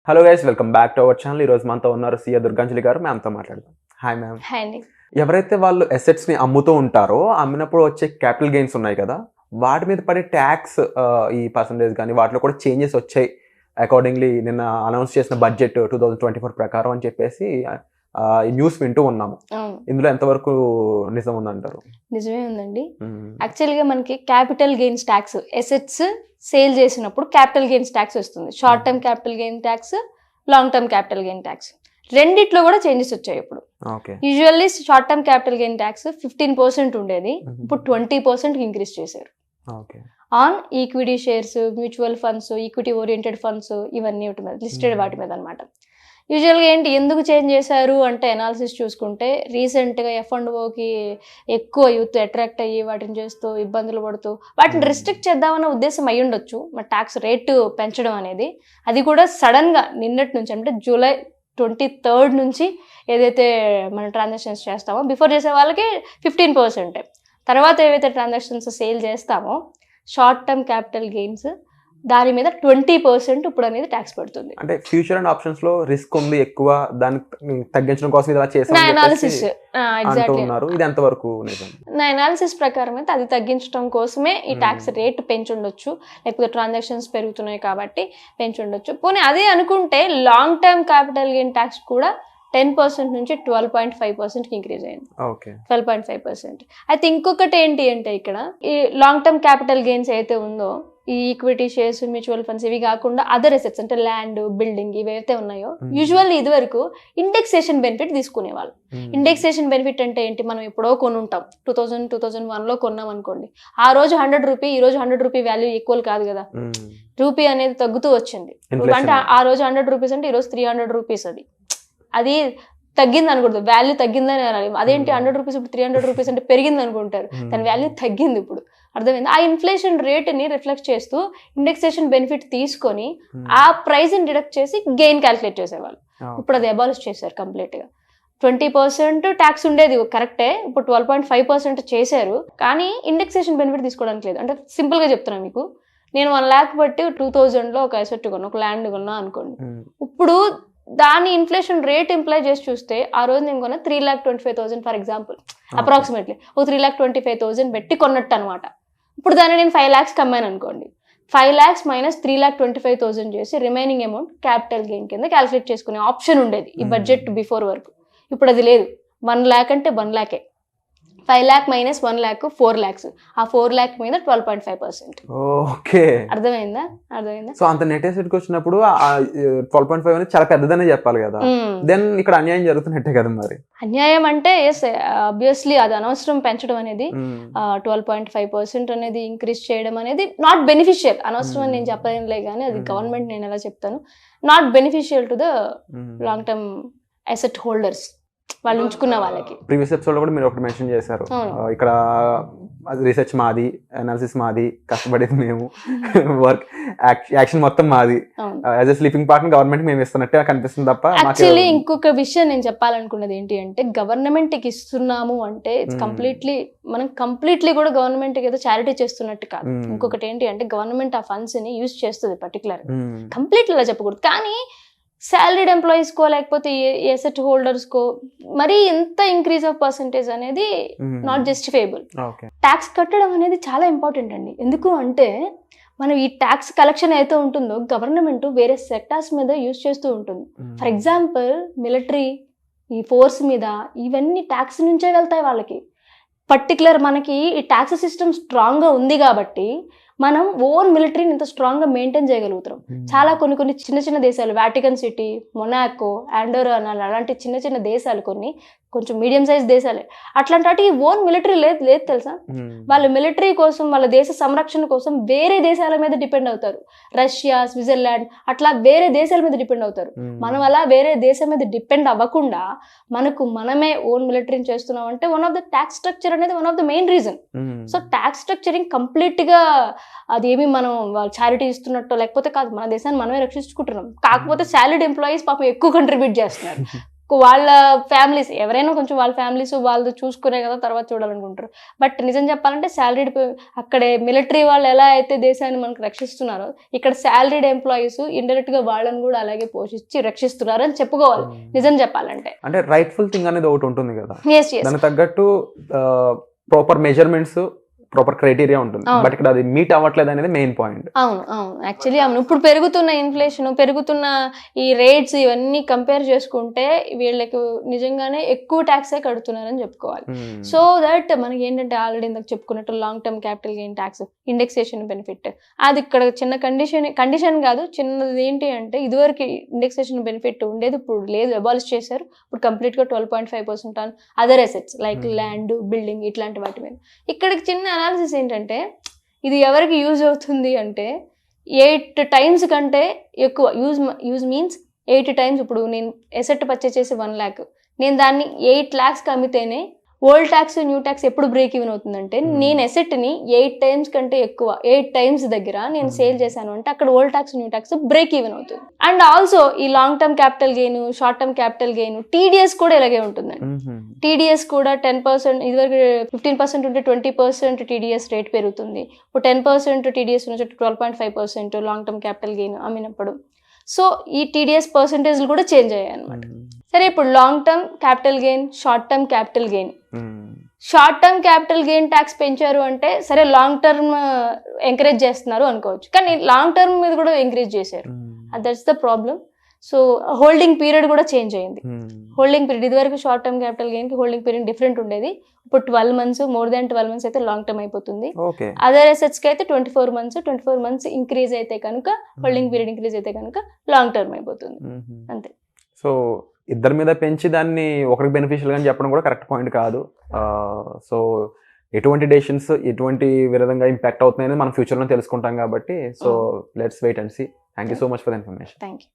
Hello guys, welcome back to our channel. ఈరోజు మనతో ఉన్నారు సిఏ దుర్గాంజలి గారు. మ్యామ్తో మాట్లాడదాం. Hi ma'am. హాయ్ అండి. ఎవరైతే వాళ్ళు అసెట్స్ని అమ్ముతూ ఉంటారో, అమ్మినప్పుడు వచ్చే క్యాపిటల్ గెయిన్స్ ఉన్నాయి కదా, వాటి మీద పడే ట్యాక్స్ ఈ పర్సంటేజ్ కానీ వాటిలో కూడా చేంజెస్ వచ్చాయి అకార్డింగ్లీ నిన్న అనౌన్స్ చేసిన బడ్జెట్ 2024 ప్రకారం అని చెప్పేసి న్యూస్ వింటూ ఉన్నాము. ఇందులో ఎంతవరకు నిజం ఉందంటారు? నిజమే ఉందండి. యాక్చువల్గా మనకి capital gains tax, assets sale చేసినప్పుడు క్యాపిటల్ గెయిన్స్ ట్యాక్స్ వస్తుంది. Short term capital gain tax, long term capital gain tax, రెండిట్లో కూడా చేంజెస్ వచ్చాయి. ఇప్పుడు usually short term capital gain tax 15% ఉండేది, ఇప్పుడు 20% ఇంక్రీజ్ చేశారు. On equity shares, mutual funds, equity oriented funds, ఇవన్నీ లిస్టెడ్ వాటి మీద అనమాట. యూజువల్గా ఏంటి ఎందుకు చేంజ్ చేశారు అంటే అనాలిసిస్ చూసుకుంటే రీసెంట్గా F&Oకి ఎక్కువ యూత్ అట్రాక్ట్ అయ్యి వాటిని చేస్తూ ఇబ్బందులు పడుతూ వాటిని రిస్ట్రిక్ట్ చేద్దామన్న ఉద్దేశం అయి ఉండొచ్చు. మరి ట్యాక్స్ రేటు పెంచడం అనేది అది కూడా సడన్గా నిన్నటి నుంచి అంటే జూలై 23rd నుంచి ఏదైతే మనం ట్రాన్సాక్షన్స్ చేస్తామో బిఫోర్ చేసే వాళ్ళకి 15%, తర్వాత ఏవైతే ట్రాన్సాక్షన్స్ సేల్ చేస్తామో షార్ట్ టర్మ్ క్యాపిటల్ గెయిన్స్ దాని మీద 20% ఇప్పుడు అనేది ట్యాక్స్ పడుతుంది. అంటే ఫ్యూచర్ అండ్ ఆప్షన్స్ లో రిస్క్ ఉంది ఎక్కువ, దాన్ని తగ్గించడం కోసం ఇలా చేశారు. ఇది ఎంతవరకు నిజం? నా అనాలిసిస్ ప్రకారం అయితే అది తగ్గించడం కోసమే ఈ ట్యాక్స్ రేట్ పెంచుండొచ్చు, లేకపోతే ట్రాన్సాక్షన్స్ పెరుగుతున్నాయి కాబట్టి పెంచుండొచ్చు. పోనీ అదే అనుకుంటే long term capital gain tax కూడా 10% నుంచి 12.5% ఇంక్రీజ్ అయింది. 12.5%. అయితే ఇంకొకటి ఏంటి అంటే ఇక్కడ ఈ లాంగ్ టర్మ్ క్యాపిటల్ గెయిన్స్ అయితే ఉందో ఈ ఈక్విటీ షేర్స్, మ్యూచువల్ ఫండ్స్ ఇవి కాకుండా అదర్ అసెట్స్ అంటే ల్యాండ్, బిల్డింగ్ ఇవైతే ఉన్నాయో యూజువల్లీ ఇది వరకు ఇండెక్సేషన్ బెనిఫిట్ తీసుకునేవాళ్ళు. ఇండెక్సేషన్ బెనిఫిట్ అంటే ఏంటి, మనం ఎప్పుడో కొని ఉంటాం, 2000-2001లో కొన్నాం అనుకోండి, ఆ రోజు 100 రూపీ, ఈ రోజు 100 రూపీ వాల్యూ ఈక్వల్ కాదు కదా, రూపీ అనేది తగ్గుతూ వచ్చింది. అంటే ఆ రోజు 100 రూపీస్ అంటే ఈ రోజు 300 రూపీస్, అది తగ్గింది అనకూడదు, వాల్యూ తగ్గిందని అనాలి. అదేంటి 100 రూపీస్ ఇప్పుడు 300 రూపీస్ అంటే పెరిగింది అనుకుంటారు, దాని వాల్యూ తగ్గింది. ఇప్పుడు అర్థమైంది. ఆ ఇన్ఫ్లేషన్ రేట్ని రిఫ్లెక్ట్ చేస్తూ ఇండెక్సేషన్ బెనిఫిట్ తీసుకొని ఆ ప్రైస్ని డిడక్ట్ చేసి గెయిన్ క్యాల్కులేట్ చేసేవాళ్ళు. ఇప్పుడు అది అబాలిష్ చేశారు కంప్లీట్గా. 20% ట్యాక్స్ ఉండేది కరెక్టే, ఇప్పుడు 12.5% చేశారు. కానీ ఇండెక్సేషన్ బెనిఫిట్ తీసుకోవడానికి లేదు. అంటే సింపుల్గా చెప్తున్నాను మీకు, నేను 1 lakh బట్టి 2000లో ఒక అసెట్ కొన్నా, ఒక ల్యాండ్ కొన్నా అనుకోండి, ఇప్పుడు దాని ఇన్ఫ్లేషన్ రేట్ ఇంప్లై చేసి చూస్తే ఆ రోజు నేను కొన్న 3,25,000 ఫర్ ఎగ్జాంపుల్, అప్రాక్సిమేట్లీ ఒక 3,25,000 పెట్టి కొన్నట్టు అనమాట. ఇప్పుడు దాన్ని నేను 5 lakhs కమ్మాను అనుకోండి, 5 lakhs మైనస్ 3,25,000 చేసి రిమైనింగ్ అమౌంట్ క్యాపిటల్ గెయిన్ కింద క్యాల్కులేట్ చేసుకునే ఆప్షన్ ఉండేది ఈ బడ్జెట్ బిఫోర్ వరకు. ఇప్పుడు అది లేదు. 1 lakh అంటే 1 lakh, 5 lakh minus 1 lakh 4 lakhs, ఆ 4 lakh మీద 12.5%. ఓకే, అర్థమైందా? సో అంత నెట్ అసెట్కి వచ్చినప్పుడు 12.5 అనేది చాలా పెద్దదనే చెప్పాలి కదా. దెన్ ఇక్కడ అన్యాయం జరుగుతున్నట్టే కదా మరి. అన్యాయం అంటే ఎస్, ఆబ్వియస్లీ అది అనవసరం పెంచడం అనేది. 12.5% అనేది ఇంక్రీజ్ చేయడం అనేది నాట్ బెనిఫిషియల్. అనవసరం అని నేను చెప్పలేనులే కానీ అది గవర్నమెంట్, నేను ఎలా చెప్తాను, not beneficial to the long term asset holders, వాళ్ళు ఉంచుకున్న వాళ్ళకి. ప్రీవియస్ ఎపిసోడ్ లో కూడా మీరు ఒకటి మెన్షన్ చేశారు, ఇక్కడ రీసెర్చ్ మాది, అనాలిసిస్ మాది, కష్టపడేది మేము, వర్క్ యాక్షన్ మొత్తం మాది, as a sleeping partner government మేము ఇస్తున్నట్టే కనిపిస్తుంది తప్ప. యాక్చువల్లీ ఇంకొక విషయం నేను చెప్పాలనుకున్నది ఏంటి అంటే, గవర్నమెంట్ కి ఇస్తున్నాము అంటే కంప్లీట్లీ మనం కంప్లీట్లీ కూడా గవర్నమెంట్ కి ఏదో చారిటీ చేస్తున్నట్టు కాదు. ఇంకొకటి ఏంటి అంటే, గవర్నమెంట్ ఆ ఫండ్స్ ని యూజ్ చేస్తుంది పర్టికులర్, కంప్లీట్లీ అలా చెప్పకూడదు. కానీ సాలరీడ్ ఎంప్లాయీస్కో లేకపోతే ఎసెట్ హోల్డర్స్కో మరీ ఎంత ఇంక్రీజ్ ఆఫ్ పర్సంటేజ్ అనేది నాట్ జస్టిఫైబుల్. ట్యాక్స్ కట్టడం అనేది చాలా ఇంపార్టెంట్ అండి. ఎందుకు అంటే మనం ఈ ట్యాక్స్ కలెక్షన్ అయితే ఉంటుందో గవర్నమెంట్ వేరే సెక్టార్స్ మీద యూజ్ చేస్తూ ఉంటుంది. ఫర్ ఎగ్జాంపుల్ మిలిటరీ, ఈ ఫోర్స్ మీద, ఇవన్నీ ట్యాక్స్ నుంచే వెళ్తాయి వాళ్ళకి. పర్టికులర్ మనకి ఈ ట్యాక్స్ సిస్టమ్ స్ట్రాంగ్గా ఉంది కాబట్టి మనం ఓన్ మిలిటరీని ఇంత స్ట్రాంగ్గా మెయింటైన్ చేయగలుగుతాం. చాలా కొన్ని చిన్న చిన్న దేశాలు, వాటికన్ సిటీ, మొనాకో, ఆండోరా అలాంటి చిన్న చిన్న దేశాలు, కొన్ని కొంచెం మీడియం సైజ్ దేశాలే, అట్లాంటి వాటికి ఓన్ మిలిటరీ లేదు తెలుసా. వాళ్ళ మిలిటరీ కోసం, వాళ్ళ దేశ సంరక్షణ కోసం వేరే దేశాల మీద డిపెండ్ అవుతారు. రష్యా, స్విట్జర్లాండ్ అట్లా వేరే దేశాల మీద డిపెండ్ అవుతారు. మనం అలా వేరే దేశం మీద డిపెండ్ అవ్వకుండా మనమే ఓన్ మిలిటరీని చేస్తున్నాం అంటే one of the tax structure అనేది one of the main reason. So tax structuring కంప్లీట్గా అదేమి మనం చారిటీ ఇస్తున్నట్టు లేకపోతే కాదు, మన దేశాన్ని మనమే రక్షించుకుంటున్నాం. కాకపోతే సాలరీడ్ ఎంప్లాయీస్ పాపం ఎక్కువ కంట్రిబ్యూట్ చేస్తున్నారు. వాళ్ళ ఫ్యామిలీస్ ఎవరైనా కొంచెం వాళ్ళ ఫ్యామిలీస్ వాళ్ళు చూసుకునే కదా తర్వాత చూడాలనుకుంటారు. బట్ నిజం చెప్పాలంటే శాలరీడ్ అక్కడే మిలిటరీ వాళ్ళు ఎలా అయితే దేశాన్ని మనకు రక్షిస్తున్నారో ఇక్కడ శాలరీడ్ ఎంప్లాయీస్ ఇండైరెక్ట్ గా వాళ్ళని కూడా అలాగే పోషించి రక్షిస్తున్నారు అని చెప్పుకోవాలి నిజం చెప్పాలంటే. అంటే రైట్ఫుల్ థింగ్ అనేది ఒకటి ఉంటుంది కదా, ఎస్ ఎస్ దానికి తగ్గట్టు ప్రాపర్ మెజర్మెంట్స్ ప్రాపర్ క్రైటీరియా ఉంటుంది. బట్ ఇక్కడ అది మీట్ అవ్వట్లేదు అనేది మెయిన్ పాయింట్. అవును అవును యాక్చువల్లీ అవును. ఇప్పుడు పెరుగుతున్న ఇన్ఫ్లేషన్, పెరుగుతున్న ఈ రేట్స్ ఇవన్నీ కంపేర్ చేసుకుంటే వీళ్ళకి నిజంగానే ఎక్కువ ట్యాక్సే కడుతున్నారని చెప్పుకోవాలి. సో దట్ మనకి ఏంటంటే ఆల్రెడీ ఇందాక చెప్పుకున్నట్టు long term capital gain tax indexation benefit, అది ఇక్కడ చిన్న కండిషన్ కాదు, చిన్నది ఏంటి అంటే ఇదివరకు ఇండెక్సేషన్ బెనిఫిట్ ఉండేది, ఇప్పుడు లేదు, అబాలిష్ చేశారు. ఇప్పుడు కంప్లీట్ గా 12.5% on other assets like land, building ఇట్లాంటి వాటి మీద. ఇక్కడికి చిన్న అనాలిసిస్ ఏంటంటే ఇది ఎవరికి యూజ్ అవుతుంది అంటే 8 times కంటే ఎక్కువ యూజ్ మీన్స్ 8 times. ఇప్పుడు నేను ఎసెట్ పర్చేస్ చేసి 1 lakh, నేను దాన్ని 8 lakhs అమ్మితేనే ఓల్డ్ ట్యాక్స్ న్యూ ట్యాక్స్ ఎప్పుడు బ్రేక్ ఈవెన్ అవుతుందంటే నేను ఎసెట్ ని 8 times కంటే ఎక్కువ 8 times దగ్గర నేను సేల్ చేశాను అంటే అక్కడ old tax new tax break even అవుతుంది. అండ్ ఆల్సో ఈ long term capital gain, short term capital gain, TDS కూడా ఇలాగే ఉంటుందండి. టీడీఎస్ కూడా 10%, ఇదివరకు 15% ఉంటే 20% టీడీఎస్ రేట్ పెరుగుతుంది. ఇప్పుడు 10% టీడీఎస్ నుంచి 12.5% లాంగ్ టర్మ్ క్యాపిటల్ గెయిన్ అమ్మినప్పుడు. సో ఈ టీడీఎస్ పర్సెంటేజ్లు కూడా చేంజ్ అయ్యాయి అనమాట. సరే ఇప్పుడు long term capital gain, short term capital gain. Short term capital gain tax పెంచారు అంటే సరే లాంగ్ టర్మ్ ఎంకరేజ్ చేస్తున్నారు అనుకోవచ్చు, కానీ లాంగ్ టర్మ్ మీద కూడా ఎంకరేజ్ చేశారు. That's the problem. So holding period కూడా చేంజ్ అయింది. హోల్డింగ్ పీరియడ్ ఇదివరకు షార్ట్ టర్మ్ క్యాపిటల్ గెయిన్ కి హోల్డింగ్ పీరియడ్ డిఫరెంట్ ఉండేది. ఇప్పుడు 12 months, మోర్ దాన్ 12 months అయితే లాంగ్ టర్మ్ అయిపోతుంది. అదర్ అసెట్స్ కి అయితే 24 months ఇంక్రీజ్ అయితే కనుక, హోల్డింగ్ పీరియడ్ ఇంక్రీజ్ అయితే కనుక లాంగ్ టర్మ్ అయిపోతుంది అంతే. సో ఇద్దరి మీద పెంచి దాన్ని ఒకరికి బెనిఫిషియల్ గా చెప్పడం కూడా కరెక్ట్ పాయింట్ కాదు. సో ఎటువంటి డెసిషన్స్ ఎటువంటి విధంగా ఇంపాక్ట్ అవుతున్నాయని మనం ఫ్యూచర్ లో తెలుసుకుంటాం కాబట్టి, so let's wait and see. Thank you so much for the information. Thank you.